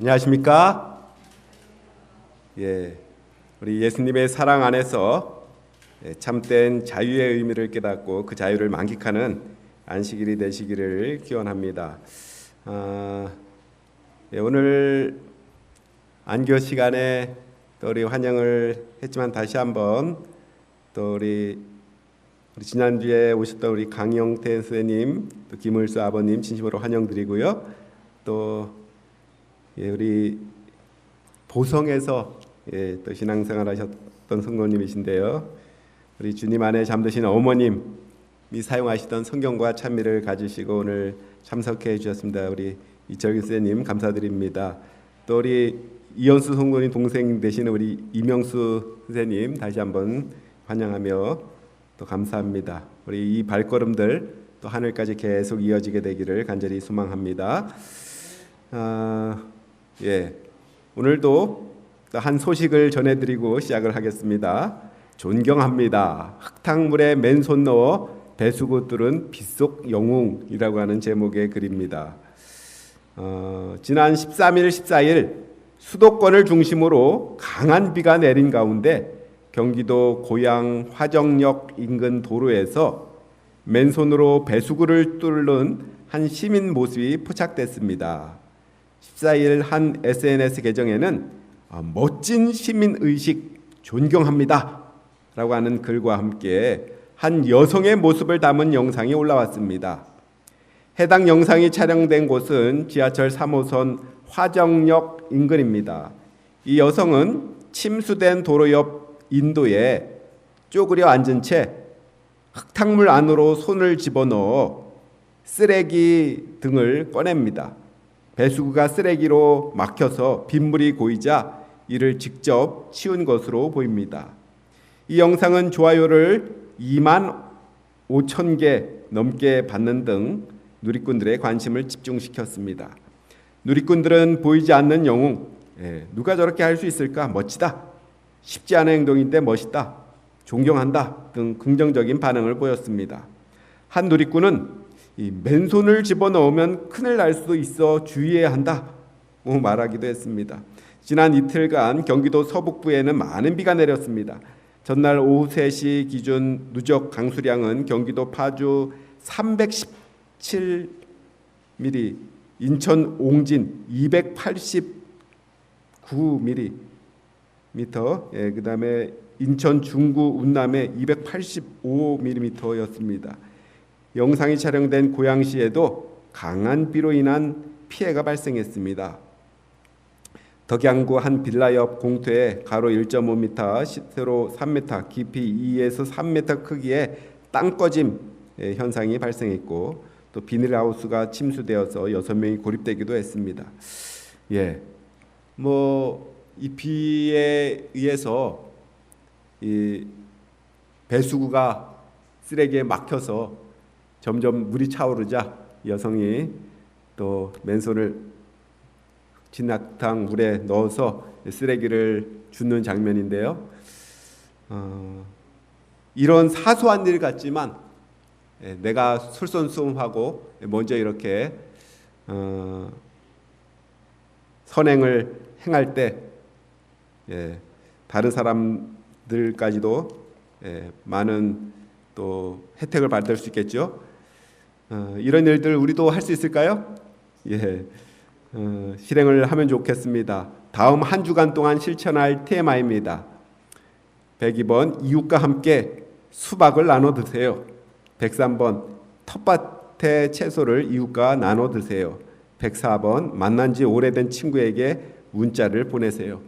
안녕하십니까? 우리 예수님의 사랑 안에서 참된 자유의 의미를 깨닫고 그 자유를 만끽하는 안식일이 되시기를 기원합니다. 오늘 안교 시간에 또 우리 환영을 했지만 다시 한번 또 우리 지난주에 오셨던 우리 강영태 선생님, 또 김을수 아버님 진심으로 환영드리고요. 또 우리 보성에서 또 신앙생활 하셨던 성도님이신데요. 우리 주님 안에 잠드신 어머님이 사용하시던 성경과 찬미를 가지시고 오늘 참석해 주셨습니다. 우리 이철규 선생님 감사드립니다. 또 우리 이현수 성도님 동생 되시는 우리 이명수 선생님 다시 한번 환영하며 또 감사합니다. 우리 이 발걸음들 또 하늘까지 계속 이어지게 되기를 간절히 소망합니다. 오늘도 한 소식을 전해드리고 시작을 하겠습니다. 존경합니다. 흙탕물에 맨손 넣어 배수구 뚫은 빗속 영웅이라고 하는 제목의 글입니다. 지난 13일, 14일 수도권을 중심으로 강한 비가 내린 가운데 경기도 고양 화정역 인근 도로에서 맨손으로 배수구를 뚫는 한 시민 모습이 포착됐습니다. 14일 한 SNS 계정에는 멋진 시민의식 존경합니다 라고 하는 글과 함께 한 여성의 모습을 담은 영상이 올라왔습니다. 해당 영상이 촬영된 곳은 지하철 3호선 화정역 인근입니다. 이 여성은 침수된 도로 옆 인도에 쪼그려 앉은 채 흙탕물 안으로 손을 집어넣어 쓰레기 등을 꺼냅니다. 배수구가 쓰레기로 막혀서 빗물이 고이자 이를 직접 치운 것으로 보입니다. 이 영상은 좋아요를 2만 5천 개 넘게 받는 등 누리꾼들의 관심을 집중시켰습니다. 누리꾼들은 보이지 않는 영웅, 누가 저렇게 할 수 있을까? 멋지다. 쉽지 않은 행동인데 멋있다. 존경한다. 등 긍정적인 반응을 보였습니다. 한 누리꾼은 이 맨손을 집어넣으면 큰일 날 수도 있어 주의해야 한다고 말하기도 했습니다. 지난 이틀간 경기도 서북부에는 많은 비가 내렸습니다. 전날 오후 3시 기준 누적 강수량은 경기도 파주 317mm, 인천 옹진 289mm, 그 다음에 인천 중구 운남에 285mm였습니다. 영상이 촬영된 고양시에도 강한 비로 인한 피해가 발생했습니다. 덕양구 한 빌라 옆 공터에 가로 1.5m, 세로 3m, 깊이 2에서 3m 크기의 땅꺼짐 현상이 발생했고 또 비닐하우스가 침수되어서 6명이 고립되기도 했습니다. 이 비에 의해서 이 배수구가 쓰레기에 막혀서 점점 물이 차오르자 여성이 또 맨손을 진흙탕 물에 넣어서 쓰레기를 줍는 장면인데요. 이런 사소한 일 같지만 내가 솔선수범하고 먼저 이렇게 선행을 행할 때 다른 사람들까지도 많은 또 혜택을 받을 수 있겠죠. 이런 일들 우리도 할 수 있을까요? 실행을 하면 좋겠습니다. 다음 한 주간 동안 실천할 TMI입니다. 102번 이웃과 함께 수박을 나눠 드세요. 103번 텃밭의 채소를 이웃과 나눠 드세요. 104번 만난 지 오래된 친구에게 문자를 보내세요.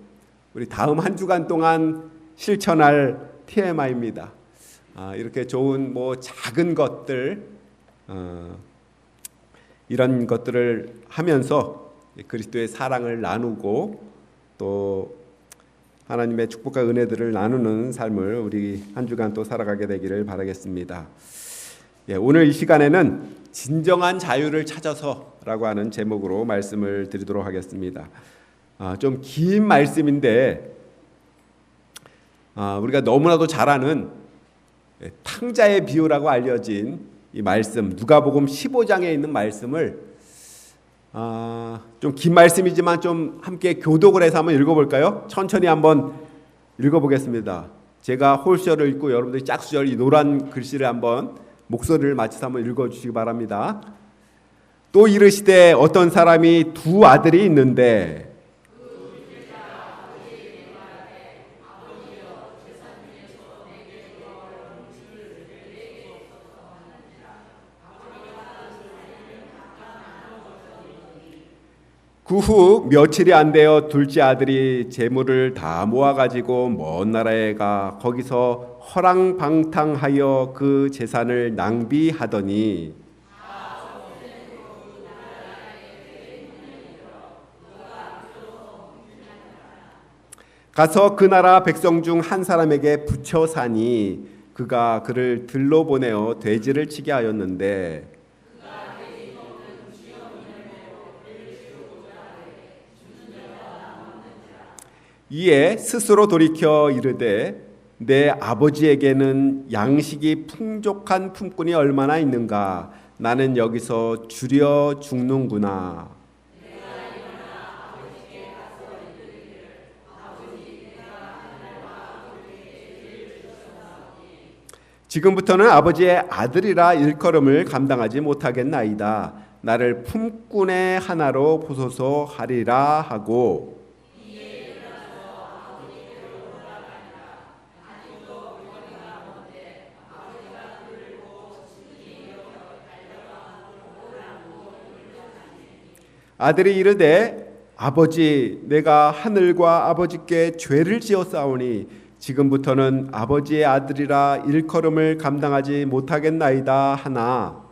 우리 다음 한 주간 동안 실천할 TMI입니다. 이렇게 좋은 작은 것들 이런 것들을 하면서 그리스도의 사랑을 나누고 또 하나님의 축복과 은혜들을 나누는 삶을 우리 한 주간 또 살아가게 되기를 바라겠습니다. 오늘 이 시간에는 진정한 자유를 찾아서라고 하는 제목으로 말씀을 드리도록 하겠습니다. 좀 긴 말씀인데 우리가 너무나도 잘 아는 탕자의 비유라고 알려진 이 말씀, 누가복음 15장에 있는 말씀을 좀 긴 말씀이지만 좀 함께 교독을 해서 한번 읽어볼까요? 천천히 한번 읽어보겠습니다. 제가 홀수절을 읽고 여러분들이 짝수절 이 노란 글씨를 한번 목소리를 맞춰서 한번 읽어주시기 바랍니다. 또 이르시되 어떤 사람이 두 아들이 있는데 그 후 며칠이 안 되어 둘째 아들이 재물을 다 모아가지고 먼 나라에 가 거기서 허랑방탕하여 그 재산을 낭비하더니 가서 그 나라 백성 중 한 사람에게 붙여 사니 그가 그를 들러 보내어 돼지를 치게 하였는데 이에 스스로 돌이켜 이르되 내 아버지에게는 양식이 풍족한 품꾼이 얼마나 있는가 나는 여기서 줄여 죽는구나. 지금부터는 아버지의 아들이라 일컬음을 감당하지 못하겠나이다. 나를 품꾼의 하나로 보소서 하리라 하고 아들이 이르되 아버지 내가 하늘과 아버지께 죄를 지었사오니 지금부터는 아버지의 아들이라 일컬음을 감당하지 못하겠나이다 하나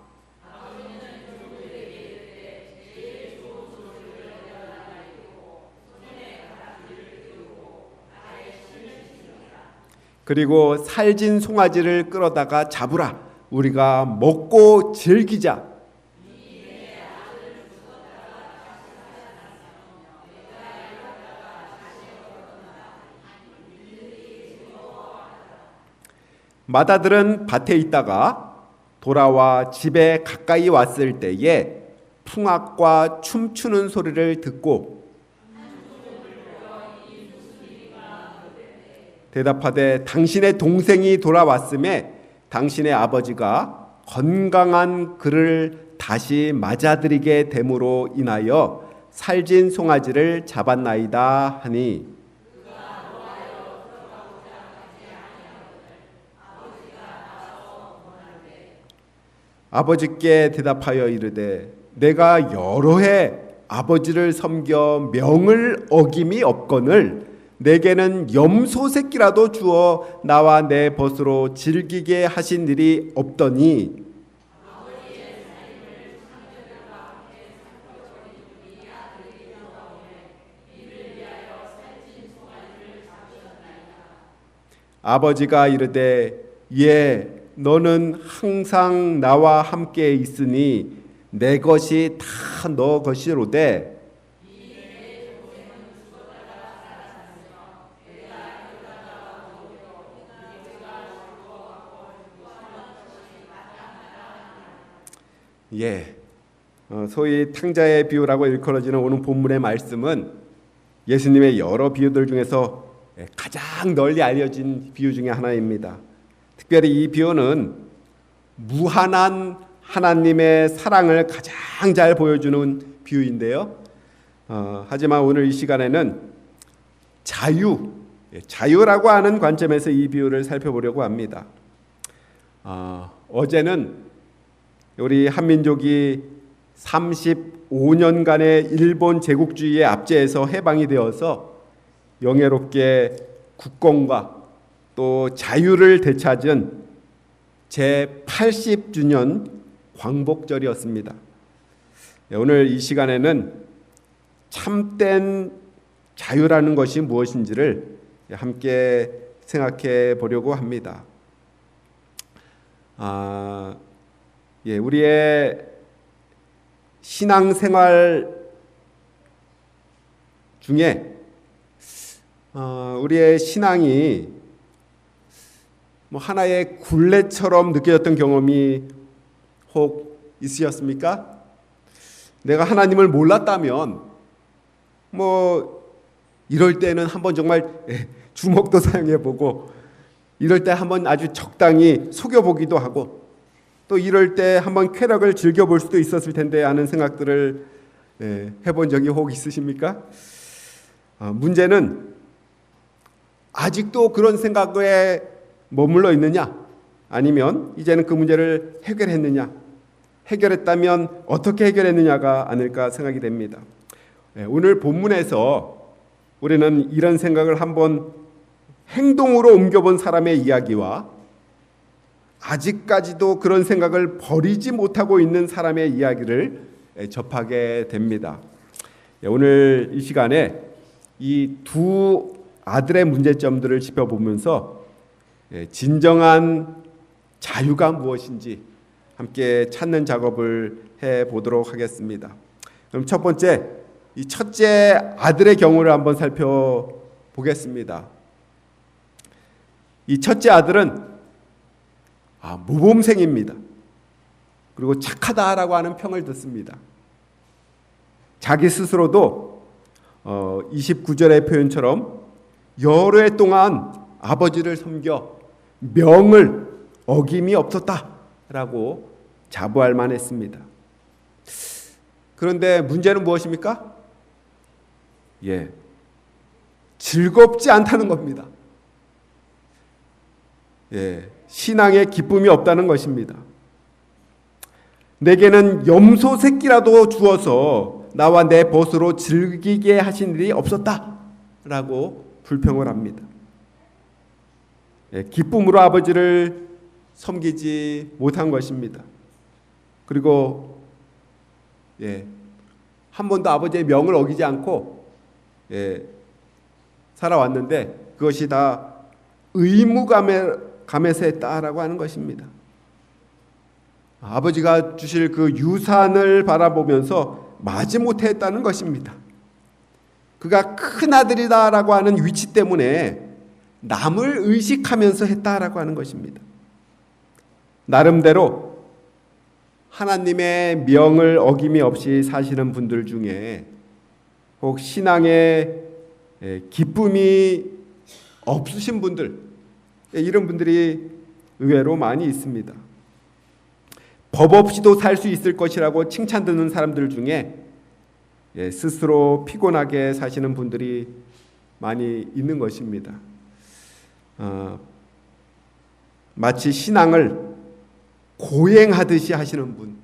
그리고 살진 송아지를 끌어다가 잡으라 우리가 먹고 즐기자. 맏아들은 밭에 있다가 돌아와 집에 가까이 왔을 때에 풍악과 춤추는 소리를 듣고 대답하되 당신의 동생이 돌아왔음에 당신의 아버지가 건강한 그를 다시 맞아들이게 됨으로 인하여 살진 송아지를 잡았나이다 하니 아버지께 대답하여 이르되 내가 여러 해 아버지를 섬겨 명을 어김이 없거늘 내게는 염소 새끼라도 주어 나와 내 벗으로 즐기게 하신 일이 없더니 아버지가 이르되 예 너는 항상 나와 함께 있으니 내 것이 다 너 것이로되 소위 탕자의 비유라고 일컬어지는 오늘 본문의 말씀은 예수님의 여러 비유들 중에서 가장 널리 알려진 비유 중에 하나입니다. 특별히 이 비유는 무한한 하나님의 사랑을 가장 잘 보여주는 비유인데요. 하지만 오늘 이 시간에는 자유라고 하는 관점에서 이 비유를 살펴보려고 합니다. 어제는 우리 한민족이 35년간의 일본 제국주의의 압제에서 해방이 되어서 영예롭게 국권과 또 자유를 되찾은 제80주년 광복절이었습니다. 오늘 이 시간에는 참된 자유라는 것이 무엇인지를 함께 생각해 보려고 합니다. 우리의 신앙생활 중에 우리의 신앙이 하나의 굴레처럼 느껴졌던 경험이 혹 있으셨습니까? 내가 하나님을 몰랐다면 이럴 때는 한번 정말 주먹도 사용해보고, 이럴 때 한번 아주 적당히 속여보기도 하고, 또 이럴 때 한번 쾌락을 즐겨볼 수도 있었을 텐데 하는 생각들을 해본 적이 혹 있으십니까? 문제는 아직도 그런 생각에 머물러 있느냐, 아니면 이제는 그 문제를 해결했느냐, 해결했다면 어떻게 해결했느냐가 아닐까 생각이 됩니다. 오늘 본문에서 우리는 이런 생각을 한번 행동으로 옮겨본 사람의 이야기와 아직까지도 그런 생각을 버리지 못하고 있는 사람의 이야기를 접하게 됩니다. 오늘 이 시간에 이 두 아들의 문제점들을 짚어보면서 진정한 자유가 무엇인지 함께 찾는 작업을 해보도록 하겠습니다. 그럼 첫 번째, 이 첫째 아들의 경우를 한번 살펴보겠습니다. 이 첫째 아들은 모범생입니다. 그리고 착하다라고 하는 평을 듣습니다. 자기 스스로도 29절의 표현처럼 여러 해 동안 아버지를 섬겨 명을 어김이 없었다라고 자부할 만했습니다. 그런데 문제는 무엇입니까? 즐겁지 않다는 겁니다. 신앙에 기쁨이 없다는 것입니다. 내게는 염소 새끼라도 주어서 나와 내 벗으로 즐기게 하신 일이 없었다라고 불평을 합니다. 기쁨으로 아버지를 섬기지 못한 것입니다. 그리고 한 번도 아버지의 명을 어기지 않고 살아왔는데 그것이 다 의무감에서 했다라고 하는 것입니다. 아버지가 주실 그 유산을 바라보면서 마지못해 했다는 것입니다. 그가 큰 아들이다라고 하는 위치 때문에 남을 의식하면서 했다라고 하는 것입니다. 나름대로 하나님의 명을 어김이 없이 사시는 분들 중에 혹 신앙에 기쁨이 없으신 분들, 이런 분들이 의외로 많이 있습니다. 법 없이도 살 수 있을 것이라고 칭찬 듣는 사람들 중에 스스로 피곤하게 사시는 분들이 많이 있는 것입니다. 마치 신앙을 고행하듯이 하시는 분,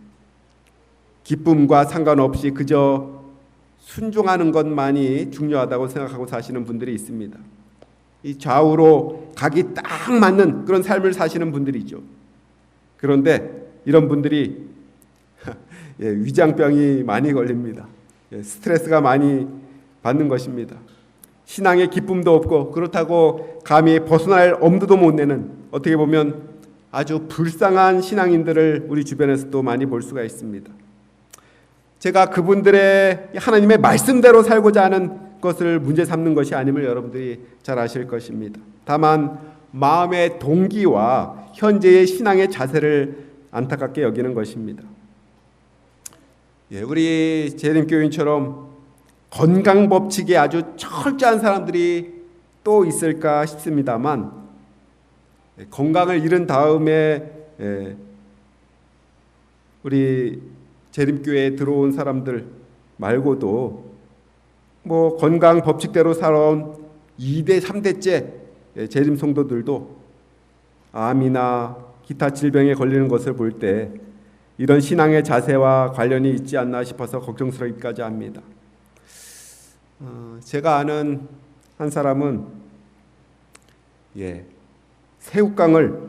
기쁨과 상관없이 그저 순종하는 것만이 중요하다고 생각하고 사시는 분들이 있습니다. 이 좌우로 각이 딱 맞는 그런 삶을 사시는 분들이죠. 그런데 이런 분들이 위장병이 많이 걸립니다. 스트레스가 많이 받는 것입니다. 신앙에 기쁨도 없고 그렇다고 감히 벗어날 엄두도 못 내는, 어떻게 보면 아주 불쌍한 신앙인들을 우리 주변에서도 많이 볼 수가 있습니다. 제가 그분들의 하나님의 말씀대로 살고자 하는 것을 문제 삼는 것이 아님을 여러분들이 잘 아실 것입니다. 다만 마음의 동기와 현재의 신앙의 자세를 안타깝게 여기는 것입니다. 우리 재림교인처럼 건강 법칙에 아주 철저한 사람들이 또 있을까 싶습니다만, 건강을 잃은 다음에 우리 재림교회에 들어온 사람들 말고도 건강 법칙대로 살아온 2대, 3대째 재림 성도들도 암이나 기타 질병에 걸리는 것을 볼 때 이런 신앙의 자세와 관련이 있지 않나 싶어서 걱정스럽기까지 합니다. 제가 아는 한 사람은 새우깡을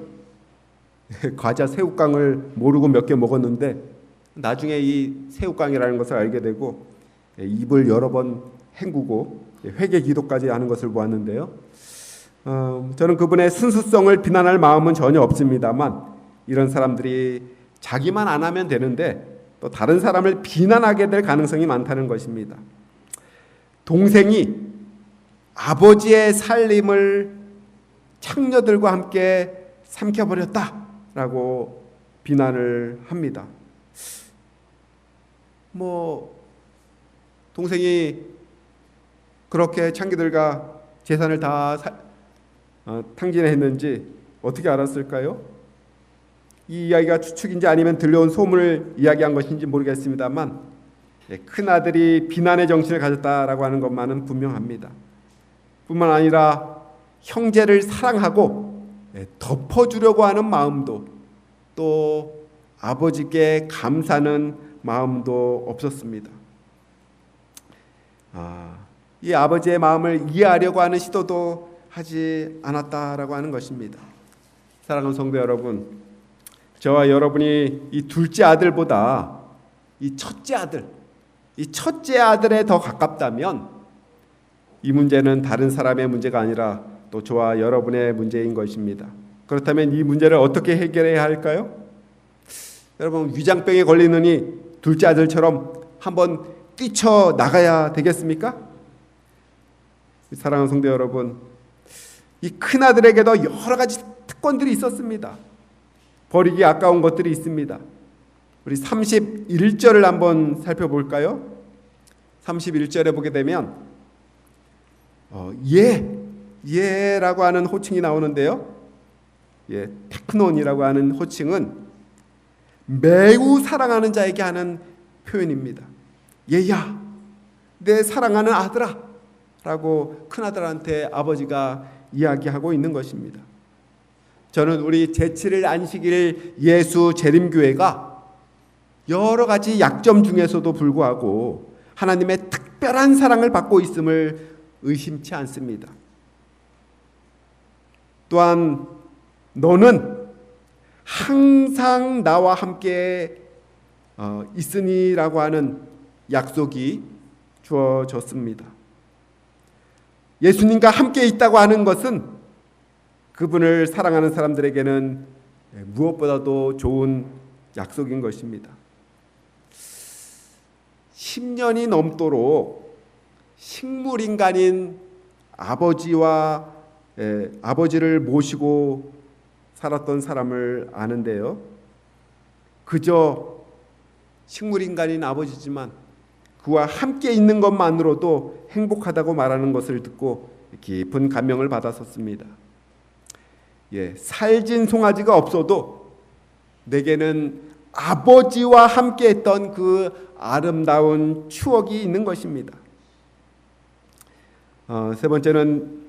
과자 새우깡을 모르고 몇 개 먹었는데 나중에 이 새우깡이라는 것을 알게 되고 입을 여러 번 헹구고 회개 기도까지 하는 것을 보았는데요. 저는 그분의 순수성을 비난할 마음은 전혀 없습니다만, 이런 사람들이 자기만 안 하면 되는데 또 다른 사람을 비난하게 될 가능성이 많다는 것입니다. 동생이 아버지의 살림을 창녀들과 함께 삼켜버렸다라고 비난을 합니다. 뭐 동생이 그렇게 창기들과 재산을 다 탕진했는지 어떻게 알았을까요? 이 이야기가 추측인지 아니면 들려온 소문을 이야기한 것인지 모르겠습니다만 큰아들이 비난의 정신을 가졌다라고 하는 것만은 분명합니다. 뿐만 아니라 형제를 사랑하고 덮어주려고 하는 마음도, 또 아버지께 감사하는 마음도 없었습니다. 이 아버지의 마음을 이해하려고 하는 시도도 하지 않았다라고 하는 것입니다. 사랑하는 성도 여러분, 저와 여러분이 이 둘째 아들보다 이 첫째 아들에 더 가깝다면 이 문제는 다른 사람의 문제가 아니라 또 저와 여러분의 문제인 것입니다. 그렇다면 이 문제를 어떻게 해결해야 할까요? 여러분, 위장병에 걸리느니 둘째 아들처럼 한번 뛰쳐나가야 되겠습니까? 사랑하는 성도 여러분, 이 큰아들에게도 여러 가지 특권들이 있었습니다. 버리기 아까운 것들이 있습니다. 우리 31절을 한번 살펴볼까요? 31절에 보게 되면 예라고 하는 호칭이 나오는데요. 테크논이라고 하는 호칭은 매우 사랑하는 자에게 하는 표현입니다. 얘야, 내 사랑하는 아들아 라고 큰아들한테 아버지가 이야기하고 있는 것입니다. 저는 우리 제7일 안식일 예수 재림교회가 여러 가지 약점 중에서도 불구하고 하나님의 특별한 사랑을 받고 있음을 의심치 않습니다. 또한 너는 항상 나와 함께 있으니라고 하는 약속이 주어졌습니다. 예수님과 함께 있다고 하는 것은 그분을 사랑하는 사람들에게는 무엇보다도 좋은 약속인 것입니다. 10년이 넘도록 식물인간인 아버지를 모시고 살았던 사람을 아는데요. 그저 식물인간인 아버지지만 그와 함께 있는 것만으로도 행복하다고 말하는 것을 듣고 깊은 감명을 받았었습니다. 살진 송아지가 없어도 내게는 아버지와 함께 했던 그 아름다운 추억이 있는 것입니다. 세 번째는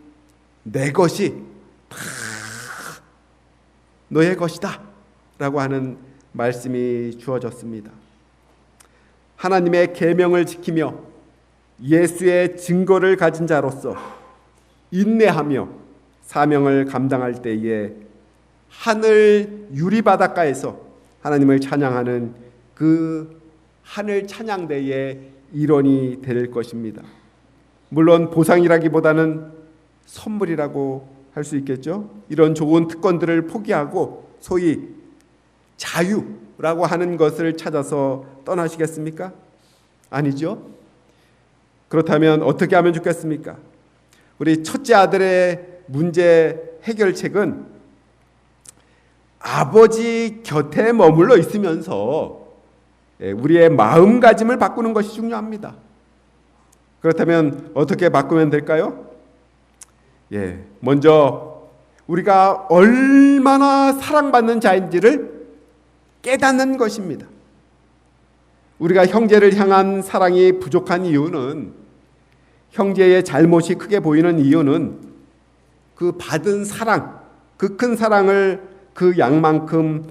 내 것이 다 너의 것이다 라고 하는 말씀이 주어졌습니다. 하나님의 계명을 지키며 예수의 증거를 가진 자로서 인내하며 사명을 감당할 때에 하늘 유리바닷가에서 하나님을 찬양하는 그 하늘 찬양대의 일원이 될 것입니다. 물론 보상이라기보다는 선물이라고 할 수 있겠죠. 이런 좋은 특권들을 포기하고 소위 자유라고 하는 것을 찾아서 떠나시겠습니까? 아니죠. 그렇다면 어떻게 하면 좋겠습니까? 우리 첫째 아들의 문제 해결책은 아버지 곁에 머물러 있으면서 우리의 마음가짐을 바꾸는 것이 중요합니다. 그렇다면 어떻게 바꾸면 될까요? 먼저 우리가 얼마나 사랑받는 자인지를 깨닫는 것입니다. 우리가 형제를 향한 사랑이 부족한 이유는, 형제의 잘못이 크게 보이는 이유는 그 받은 사랑, 그 큰 사랑을 그 양만큼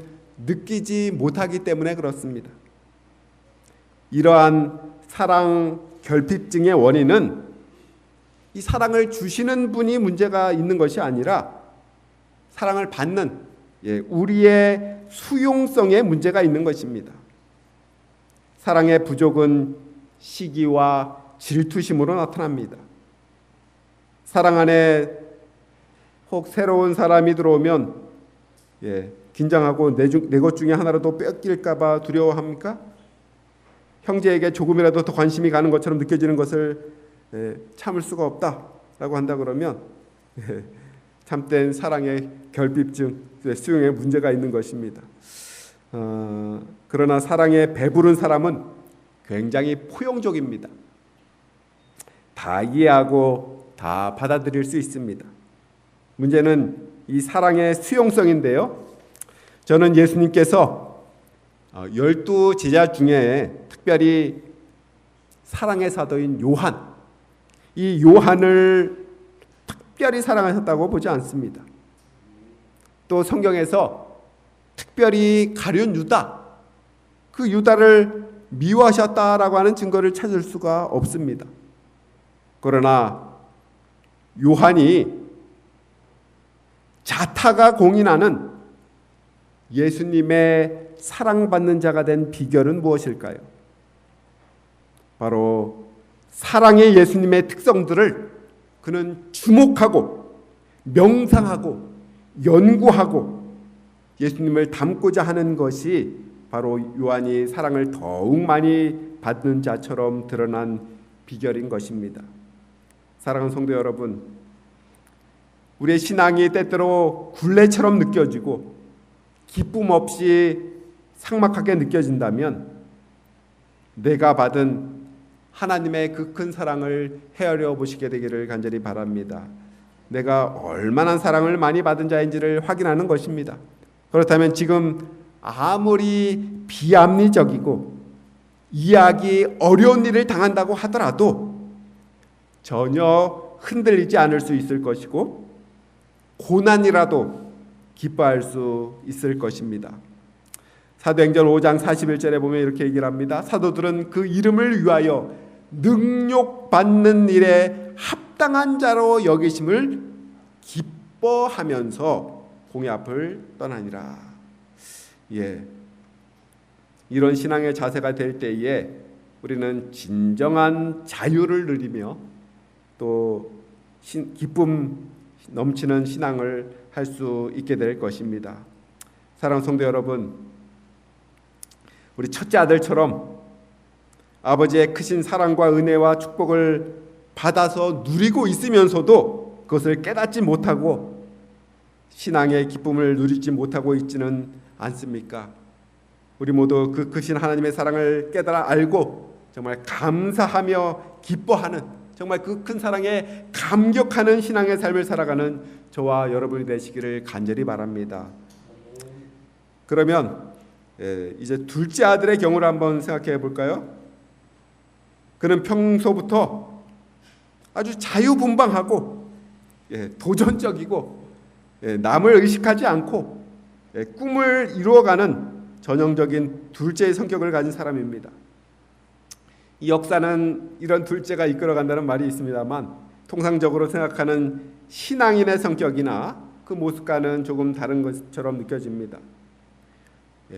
느끼지 못하기 때문에 그렇습니다. 이러한 사랑 결핍증의 원인은 이 사랑을 주시는 분이 문제가 있는 것이 아니라 사랑을 받는 우리의 수용성에 문제가 있는 것입니다. 사랑의 부족은 시기와 질투심으로 나타납니다. 사랑 안에 혹 새로운 사람이 들어오면 긴장하고 내 것 중에 하나라도 뺏길까 봐 두려워합니까? 형제에게 조금이라도 더 관심이 가는 것처럼 느껴지는 것을 참을 수가 없다라고 한다 그러면 참된 사랑의 결핍증, 수용에 문제가 있는 것입니다. 그러나 사랑에 배부른 사람은 굉장히 포용적입니다. 다 이해하고 다 받아들일 수 있습니다. 문제는 이 사랑의 수용성인데요. 저는 예수님께서 12 제자 중에 특별히 사랑의 사도인 요한, 이 요한을 특별히 사랑하셨다고 보지 않습니다. 또 성경에서 특별히 가룟 유다, 그 유다를 미워하셨다라고 하는 증거를 찾을 수가 없습니다. 그러나 요한이 자타가 공인하는 예수님의 사랑받는 자가 된 비결은 무엇일까요? 바로 사랑의 예수님의 특성들을 그는 주목하고 명상하고 연구하고 예수님을 닮고자 하는 것이 바로 요한이 사랑을 더욱 많이 받는 자처럼 드러난 비결인 것입니다. 사랑하는 성도 여러분, 우리의 신앙이 때때로 굴레처럼 느껴지고 기쁨 없이 삭막하게 느껴진다면 내가 받은 하나님의 그 큰 사랑을 헤아려 보시게 되기를 간절히 바랍니다. 내가 얼마나 사랑을 많이 받은 자인지를 확인하는 것입니다. 그렇다면 지금 아무리 비합리적이고 이해하기 어려운 일을 당한다고 하더라도 전혀 흔들리지 않을 수 있을 것이고 고난이라도 기뻐할 수 있을 것입니다. 사도행전 5장 41절에 보면 이렇게 얘기를 합니다. 사도들은 그 이름을 위하여 능욕받는 일에 합당한 자로 여기심을 기뻐하면서 공의 앞을 떠나니라. 이런 신앙의 자세가 될 때에 우리는 진정한 자유를 누리며 또 기쁨 넘치는 신앙을 할 수 있게 될 것입니다. 사랑하는 성도 여러분, 우리 첫째 아들처럼 아버지의 크신 사랑과 은혜와 축복을 받아서 누리고 있으면서도 그것을 깨닫지 못하고 신앙의 기쁨을 누리지 못하고 있지는 않습니까? 우리 모두 그 크신 하나님의 사랑을 깨달아 알고 정말 감사하며 기뻐하는, 정말 그 큰 사랑에 감격하는 신앙의 삶을 살아가는 저와 여러분이 되시기를 간절히 바랍니다. 그러면 이제 둘째 아들의 경우를 한번 생각해 볼까요? 그는 평소부터 아주 자유분방하고 도전적이고 남을 의식하지 않고 꿈을 이루어가는 전형적인 둘째의 성격을 가진 사람입니다. 이 역사는 이런 둘째가 이끌어간다는 말이 있습니다만 통상적으로 생각하는 신앙인의 성격이나 그 모습과는 조금 다른 것처럼 느껴집니다.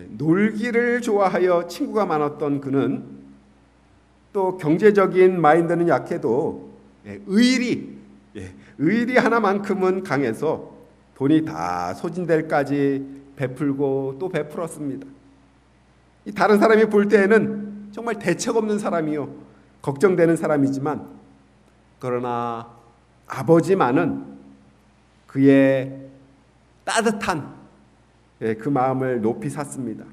놀기를 좋아하여 친구가 많았던 그는 또 경제적인 마인드는 약해도 의리 하나만큼은 강해서 돈이 다 소진될까지 베풀고 또 베풀었습니다. 이 다른 사람이 볼 때에는 정말 대책 없는 사람이요, 걱정되는 사람이지만 그러나 아버지만은 그의 따뜻한 그 마음을 높이 샀습니다.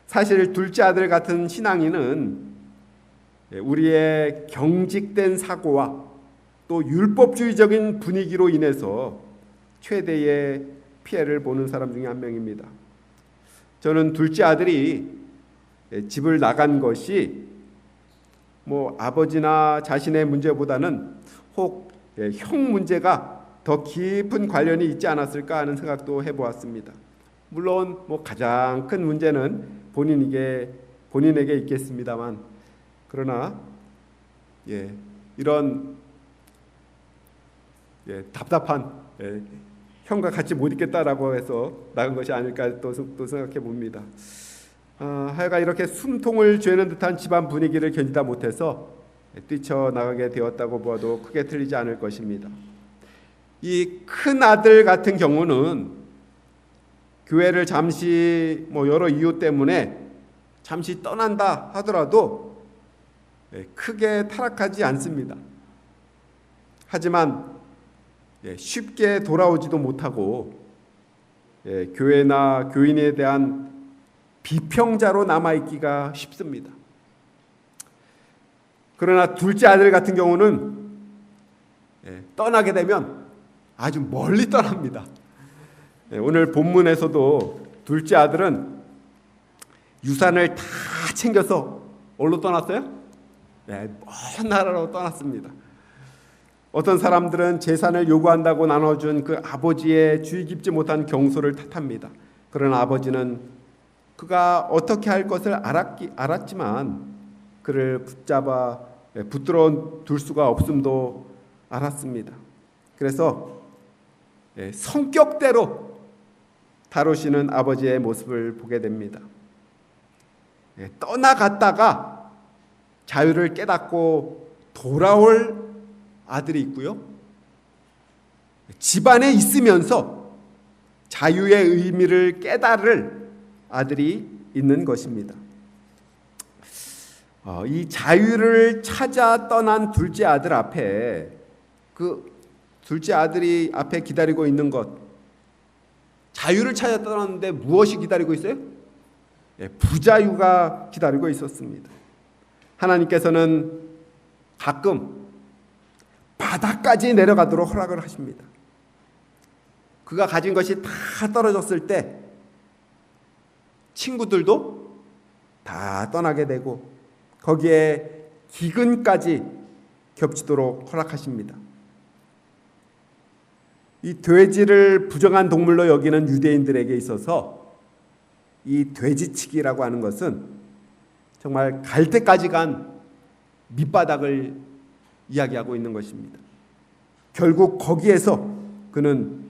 사실 둘째 아들 같은 신앙인은 우리의 경직된 사고와 또 율법주의적인 분위기로 인해서 최대의 피해를 보는 사람 중에 한 명입니다. 저는 둘째 아들이 집을 나간 것이 아버지나 자신의 문제보다는 혹 형 문제가 더 깊은 관련이 있지 않았을까 하는 생각도 해보았습니다. 물론 가장 큰 문제는 본인에게 있겠습니다만 그러나 이런 답답한 형과 같이 못 있겠다라고 해서 나간 것이 아닐까 또 생각해 봅니다. 하여간 이렇게 숨통을 죄는 듯한 집안 분위기를 견디다 못해서 뛰쳐나가게 되었다고 보아도 크게 틀리지 않을 것입니다. 이 큰 아들 같은 경우는 교회를 잠시 여러 이유 때문에 잠시 떠난다 하더라도 크게 타락하지 않습니다. 하지만 쉽게 돌아오지도 못하고 교회나 교인에 대한 비평자로 남아있기가 쉽습니다. 그러나 둘째 아들 같은 경우는 떠나게 되면 아주 멀리 떠납니다. 오늘 본문에서도 둘째 아들은 유산을 다 챙겨서 어디로 떠났어요? 먼 나라로 떠났습니다. 어떤 사람들은 재산을 요구한다고 나눠준 그 아버지의 주의 깊지 못한 경솔을 탓합니다. 그러나 아버지는 그가 어떻게 할 것을 알았지만 그를 붙들어 둘 수가 없음도 알았습니다. 그래서 성격대로 다루시는 아버지의 모습을 보게 됩니다. 떠나갔다가 자유를 깨닫고 돌아올 아들이 있고요. 집안에 있으면서 자유의 의미를 깨달을 아들이 있는 것입니다. 이 자유를 찾아 떠난 둘째 아들 앞에 그 둘째 아들이 앞에 기다리고 있는 것, 자유를 찾아 떠났는데 무엇이 기다리고 있어요? 부자유가 기다리고 있었습니다. 하나님께서는 가끔 바닥까지 내려가도록 허락을 하십니다. 그가 가진 것이 다 떨어졌을 때 친구들도 다 떠나게 되고 거기에 기근까지 겹치도록 허락하십니다. 이 돼지를 부정한 동물로 여기는 유대인들에게 있어서 이 돼지치기라고 하는 것은 정말 갈 때까지 간 밑바닥을 이야기하고 있는 것입니다. 결국 거기에서 그는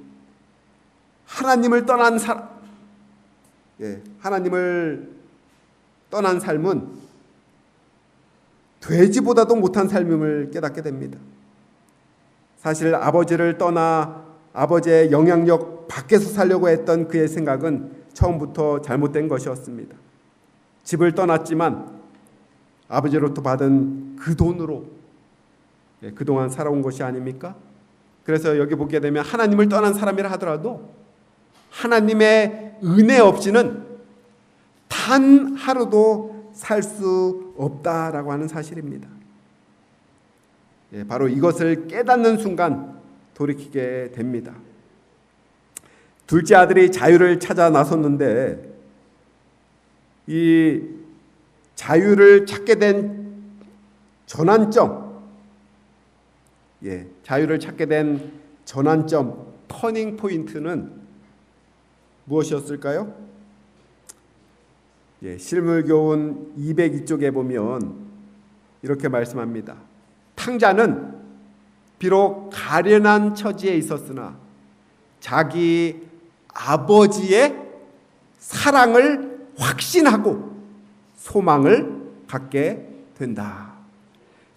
하나님을 떠난 하나님을 떠난 삶은 돼지보다도 못한 삶임을 깨닫게 됩니다. 사실 아버지를 떠나 아버지의 영향력 밖에서 살려고 했던 그의 생각은 처음부터 잘못된 것이었습니다. 집을 떠났지만 아버지로부터 받은 그 돈으로 그동안 살아온 것이 아닙니까? 그래서 여기 보게 되면 하나님을 떠난 사람이라 하더라도 하나님의 은혜 없이는 단 하루도 살 수 없다라고 하는 사실입니다. 바로 이것을 깨닫는 순간 돌이키게 됩니다. 둘째 아들이 자유를 찾아 나섰는데 이 자유를 찾게 된 전환점, 자유를 찾게 된 전환점, 터닝 포인트는 무엇이었을까요? 실물교훈 202쪽에 보면 이렇게 말씀합니다. 탕자는 비록 가련한 처지에 있었으나 자기 아버지의 사랑을 확신하고 소망을 갖게 된다.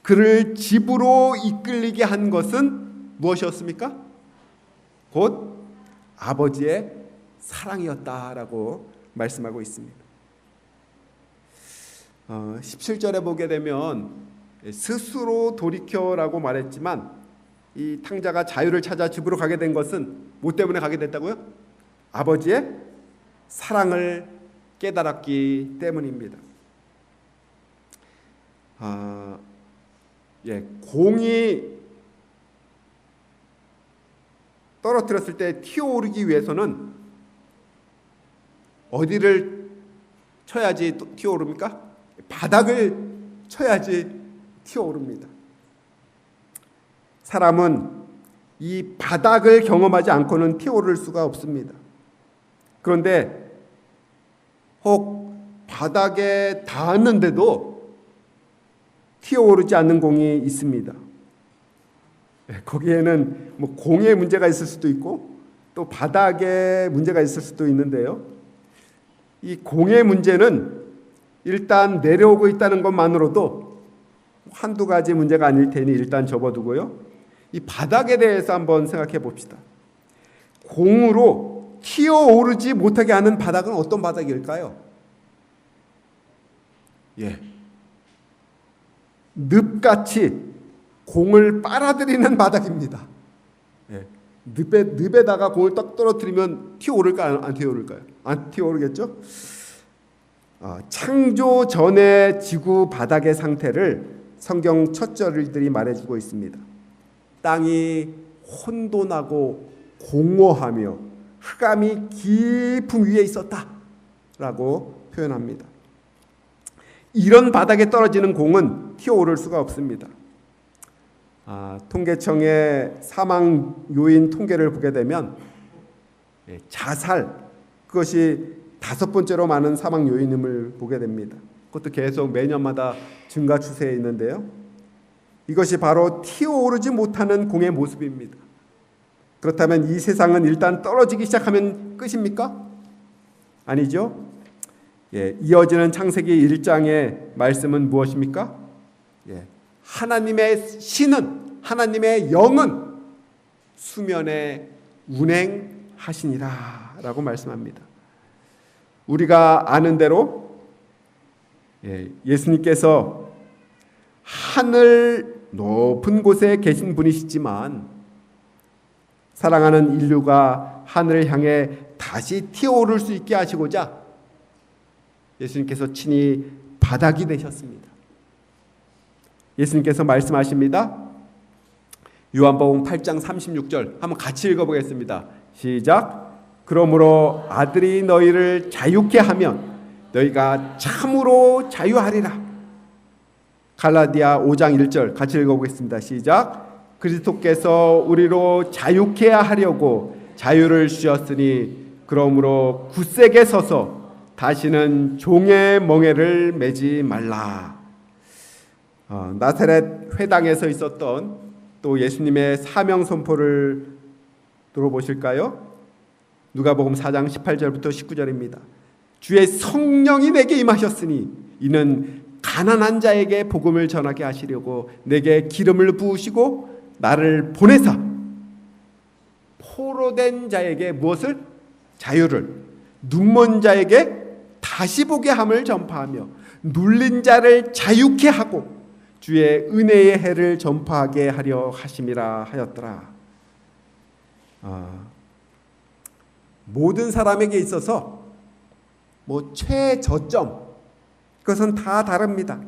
그를 집으로 이끌리게 한 것은 무엇이었습니까? 곧 아버지의 사랑이었다라고 말씀하고 있습니다. 17절에 보게 되면 스스로 돌이켜라고 말했지만 이 탕자가 자유를 찾아 집으로 가게 된 것은 뭐 때문에 가게 됐다고요? 아버지의 사랑을 깨달았기 때문입니다. 공이 떨어뜨렸을 때 튀어오르기 위해서는 어디를 쳐야지 튀어오릅니까? 바닥을 쳐야지 튀어오릅니다. 사람은 이 바닥을 경험하지 않고는 튀어오를 수가 없습니다. 그런데 혹 바닥에 닿았는데도 튀어오르지 않는 공이 있습니다. 거기에는 뭐 공에 문제가 있을 수도 있고 또 바닥에 문제가 있을 수도 있는데요. 이 공의 문제는 일단 내려오고 있다는 것만으로도 한두 가지 문제가 아닐 테니 일단 접어두고요. 이 바닥에 대해서 한번 생각해 봅시다. 공으로 튀어오르지 못하게 하는 바닥은 어떤 바닥일까요? 늪같이 공을 빨아들이는 바닥입니다. 늪에다가 공을 딱 떨어뜨리면 튀어오를까요? 안 튀어오를까요? 안 튀어오르겠죠? 창조 전의 지구 바닥의 상태를 성경 첫 절들이 말해주고 있습니다. 땅이 혼돈하고 공허하며 흑암이 깊은 위에 있었다라고 표현합니다. 이런 바닥에 떨어지는 공은 튀어오를 수가 없습니다. 통계청의 사망 요인 통계를 보게 되면 자살, 그것이 5번째로 많은 사망 요인임을 보게 됩니다. 그것도 계속 매년마다 증가 추세에 있는데요. 이것이 바로 튀어오르지 못하는 공의 모습입니다. 그렇다면 이 세상은 일단 떨어지기 시작하면 끝입니까? 아니죠. 이어지는 창세기 1장의 말씀은 무엇입니까? 하나님의 신은, 하나님의 영은 수면에 운행하시니라 라고 말씀합니다. 우리가 아는 대로 예수님께서 하늘 높은 곳에 계신 분이시지만 사랑하는 인류가 하늘을 향해 다시 튀어오를 수 있게 하시고자 예수님께서 친히 바닥이 되셨습니다. 예수님께서 말씀하십니다. 요한복음 8장 36절 한번 같이 읽어보겠습니다. 시작. 그러므로 아들이 너희를 자유케 하면 너희가 참으로 자유하리라. 갈라디아 5장 1절 같이 읽어보겠습니다. 시작. 그리스도께서 우리로 자유케 하려고 자유를 주셨으니 그러므로 굳세게 서서 다시는 종의 멍에를 매지 말라. 나사렛 회당에서 있었던 또 예수님의 사명 선포를 들어보실까요? 누가복음 4장 18절부터 19절입니다. 주의 성령이 내게 임하셨으니 이는 가난한 자에게 복음을 전하게 하시려고 내게 기름을 부으시고 나를 보내사 포로된 자에게 무엇을? 자유를, 눈먼 자에게 다시 보게 함을 전파하며 눌린 자를 자유케 하고 주의 은혜의 해를 전파하게 하려 하심이라 하였더라. 모든 사람에게 있어서 최저점, 그것은 다 다릅니다.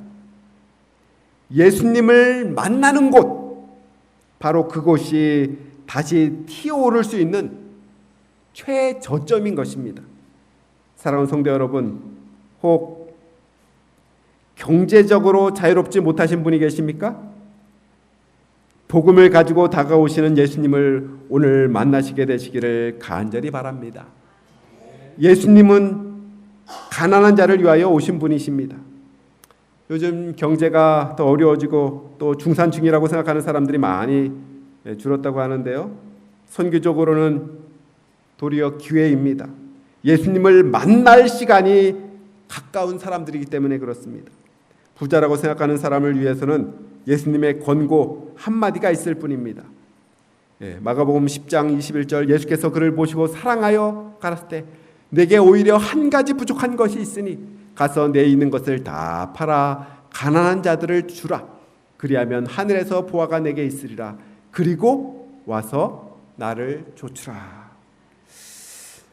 예수님을 만나는 곳, 바로 그곳이 다시 튀어오를 수 있는 최저점인 것입니다. 사랑하는 성도 여러분, 혹 경제적으로 자유롭지 못하신 분이 계십니까? 복음을 가지고 다가오시는 예수님을 오늘 만나시게 되시기를 간절히 바랍니다. 예수님은 가난한 자를 위하여 오신 분이십니다. 요즘 경제가 더 어려워지고 또 중산층이라고 생각하는 사람들이 많이 줄었다고 하는데요. 선교적으로는 도리어 기회입니다. 예수님을 만날 시간이 가까운 사람들이기 때문에 그렇습니다. 부자라고 생각하는 사람을 위해서는 예수님의 권고 한마디가 있을 뿐입니다. 마가복음 10장 21절 예수께서 그를 보시고 사랑하여 가라사대 때 내게 오히려 한 가지 부족한 것이 있으니 가서 내 있는 것을 다 팔아 가난한 자들을 주라. 그리하면 하늘에서 보화가 내게 있으리라. 그리고 와서 나를 좇으라.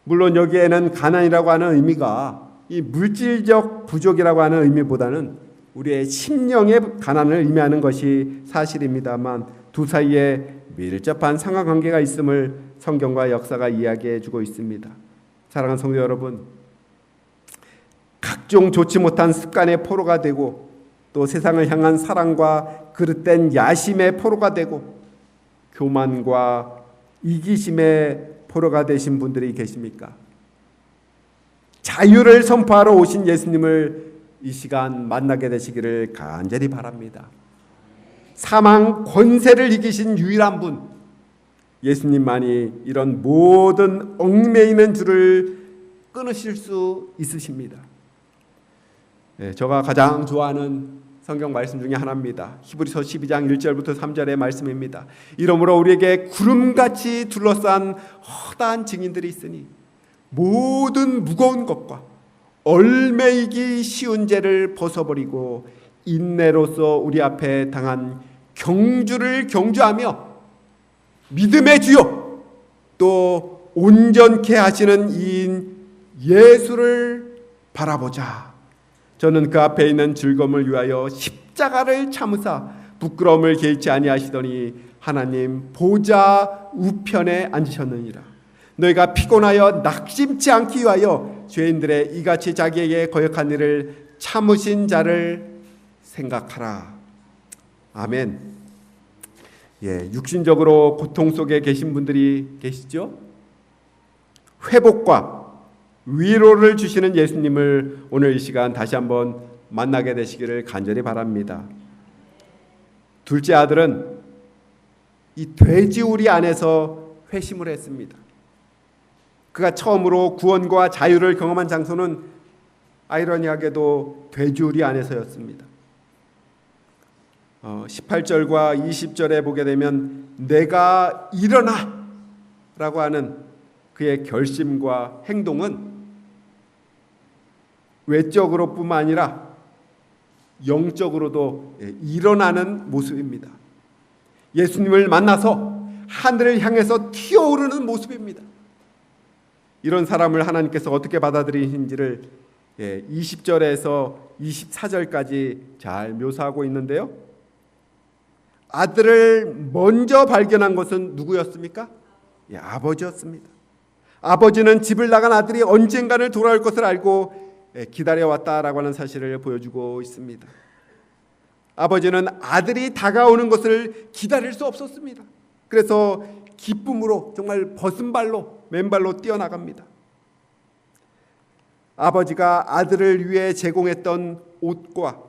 물론 여기에는 가난이라고 하는 의미가 이 물질적 부족이라고 하는 의미보다는 우리의 심령의 가난을 의미하는 것이 사실입니다만 두 사이에 밀접한 상하관계가 있음을 성경과 역사가 이야기해 주고 있습니다. 사랑하는 성도 여러분, 각종 좋지 못한 습관의 포로가 되고 또 세상을 향한 사랑과 그릇된 야심의 포로가 되고 교만과 이기심의 포로가 되신 분들이 계십니까? 자유를 선포하러 오신 예수님을 이 시간 만나게 되시기를 간절히 바랍니다. 사망 권세를 이기신 유일한 분, 예수님만이 이런 모든 얽매이는 줄을 끊으실 수 있으십니다. 제가 가장 좋아하는 성경 말씀 중에 하나입니다. 히브리서 12장 1절부터 3절의 말씀입니다. 이러므로 우리에게 구름같이 둘러싼 허다한 증인들이 있으니 모든 무거운 것과 얽매이기 쉬운 죄를 벗어버리고 인내로서 우리 앞에 당한 경주를 경주하며 믿음의 주요 또 온전케 하시는 이인 예수를 바라보자. 저는 그 앞에 있는 즐거움을 위하여 십자가를 참으사 부끄러움을 개의치 아니하시더니 하나님 보좌 우편에 앉으셨느니라. 너희가 피곤하여 낙심치 않기 위하여 죄인들의 이같이 자기에게 거역한 일을 참으신 자를 생각하라. 아멘. 육신적으로 고통 속에 계신 분들이 계시죠? 회복과 위로를 주시는 예수님을 오늘 이 시간 다시 한번 만나게 되시기를 간절히 바랍니다. 둘째 아들은 이 돼지우리 안에서 회심을 했습니다. 그가 처음으로 구원과 자유를 경험한 장소는 아이러니하게도 돼지우리 안에서였습니다. 18절과 20절에 보게 되면 내가 일어나 라고 하는 그의 결심과 행동은 외적으로 뿐만 아니라 영적으로도 일어나는 모습입니다. 예수님을 만나서 하늘을 향해서 튀어오르는 모습입니다. 이런 사람을 하나님께서 어떻게 받아들이신지를 20절에서 24절까지 잘 묘사하고 있는데요. 아들을 먼저 발견한 것은 누구였습니까? 아버지였습니다. 아버지는 집을 나간 아들이 언젠가는 돌아올 것을 알고 기다려왔다라고 하는 사실을 보여주고 있습니다. 아버지는 아들이 다가오는 것을 기다릴 수 없었습니다. 그래서 기쁨으로 정말 벗은발로 맨발로 뛰어나갑니다. 아버지가 아들을 위해 제공했던 옷과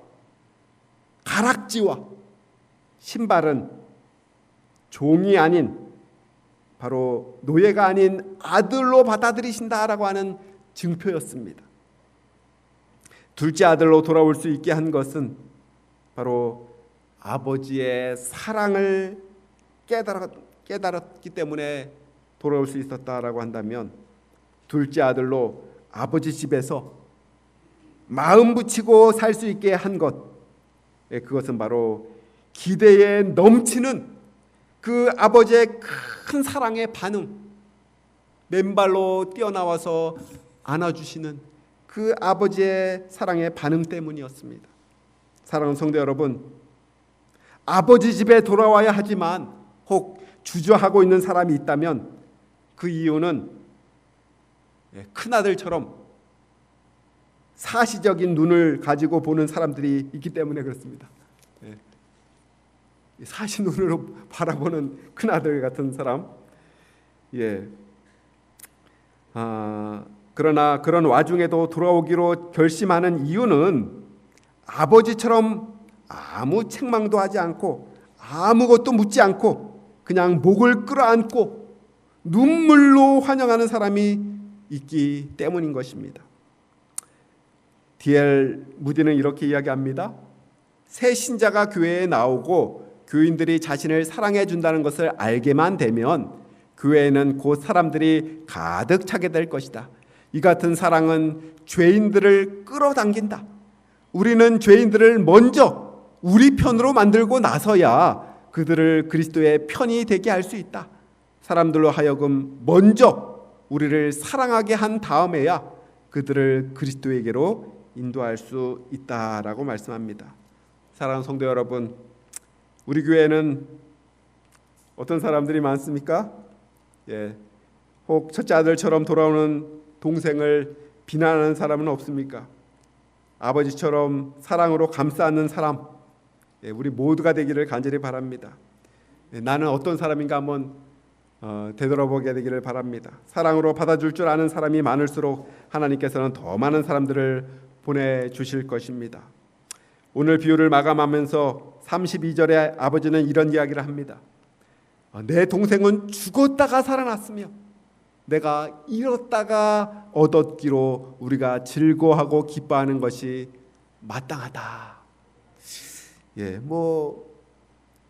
가락지와 신발은 종이 아닌 바로 노예가 아닌 아들로 받아들이신다라고 하는 증표였습니다. 둘째 아들로 돌아올 수 있게 한 것은 바로 아버지의 사랑을 깨달았기 때문에 돌아올 수 있었다라고 한다면, 둘째 아들로 아버지 집에서 마음 붙이고 살 수 있게 한 것, 그것은 바로 기대에 넘치는 그 아버지의 큰 사랑의 반응, 맨발로 뛰어나와서 안아주시는 그 아버지의 사랑의 반응 때문이었습니다. 사랑하는 성도 여러분, 아버지 집에 돌아와야 하지만 혹 주저하고 있는 사람이 있다면 그 이유는 큰아들처럼 사시적인 눈을 가지고 보는 사람들이 있기 때문에 그렇습니다. 사시 눈으로 바라보는 큰아들 같은 사람. 그러나 그런 와중에도 돌아오기로 결심하는 이유는 아버지처럼 아무 책망도 하지 않고 아무것도 묻지 않고 그냥 목을 끌어안고 눈물로 환영하는 사람이 있기 때문인 것입니다. D.L. 무디는 이렇게 이야기합니다. 새 신자가 교회에 나오고 교인들이 자신을 사랑해 준다는 것을 알게만 되면 교회에는 곧 사람들이 가득 차게 될 것이다. 이 같은 사랑은 죄인들을 끌어당긴다. 우리는 죄인들을 먼저 우리 편으로 만들고 나서야 그들을 그리스도의 편이 되게 할 수 있다. 사람들로 하여금 먼저 우리를 사랑하게 한 다음에야 그들을 그리스도에게로 인도할 수 있다라고 말씀합니다. 사랑하는 성도 여러분, 우리 교회는 어떤 사람들이 많습니까? 혹 첫째 아들처럼 돌아오는 동생을 비난하는 사람은 없습니까? 아버지처럼 사랑으로 감싸 안는 사람, 우리 모두가 되기를 간절히 바랍니다. 나는 어떤 사람인가 한번 되돌아보게 되기를 바랍니다. 사랑으로 받아줄 줄 아는 사람이 많을수록 하나님께서는 더 많은 사람들을 보내주실 것입니다. 오늘 비유를 마감하면서 32절에 아버지는 이런 이야기를 합니다. 내 동생은 죽었다가 살아났으며 내가 잃었다가 얻었기로 우리가 즐거워하고 기뻐하는 것이 마땅하다.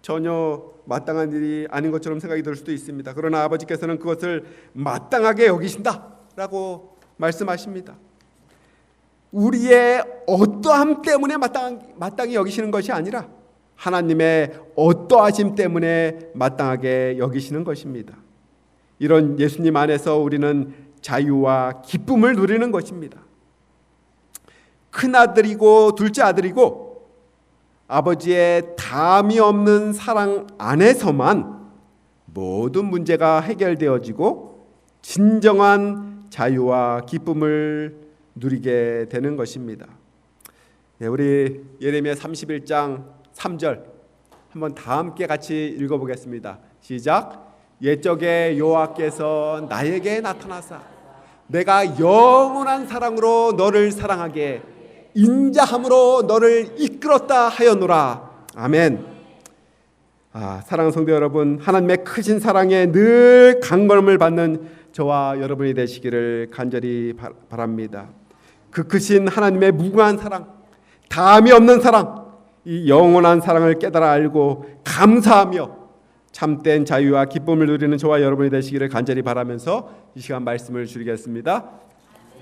전혀 마땅한 일이 아닌 것처럼 생각이 들 수도 있습니다. 그러나 아버지께서는 그것을 마땅하게 여기신다라고 말씀하십니다. 우리의 어떠함 때문에 마땅히 여기시는 것이 아니라 하나님의 어떠하심 때문에 마땅하게 여기시는 것입니다. 이런 예수님 안에서 우리는 자유와 기쁨을 누리는 것입니다. 큰아들이고 둘째 아들이고 아버지의 담이 없는 사랑 안에서만 모든 문제가 해결되어지고 진정한 자유와 기쁨을 누리게 되는 것입니다. 우리 예레미야 31장 3절 한번 다 함께 같이 읽어보겠습니다. 시작. 옛적에 여호와께서 나에게 나타나사 내가 영원한 사랑으로 너를 사랑하게 인자함으로 너를 이끌었다 하였노라. 아멘. 사랑하는 성도 여러분, 하나님의 크신 사랑에 늘 강건함을 받는 저와 여러분이 되시기를 간절히 바랍니다. 그 크신 하나님의 무궁한 사랑, 담이 없는 사랑, 이 영원한 사랑을 깨달아 알고 감사하며 참된 자유와 기쁨을 누리는 저와 여러분이 되시기를 간절히 바라면서 이 시간 말씀을 줄이겠습니다.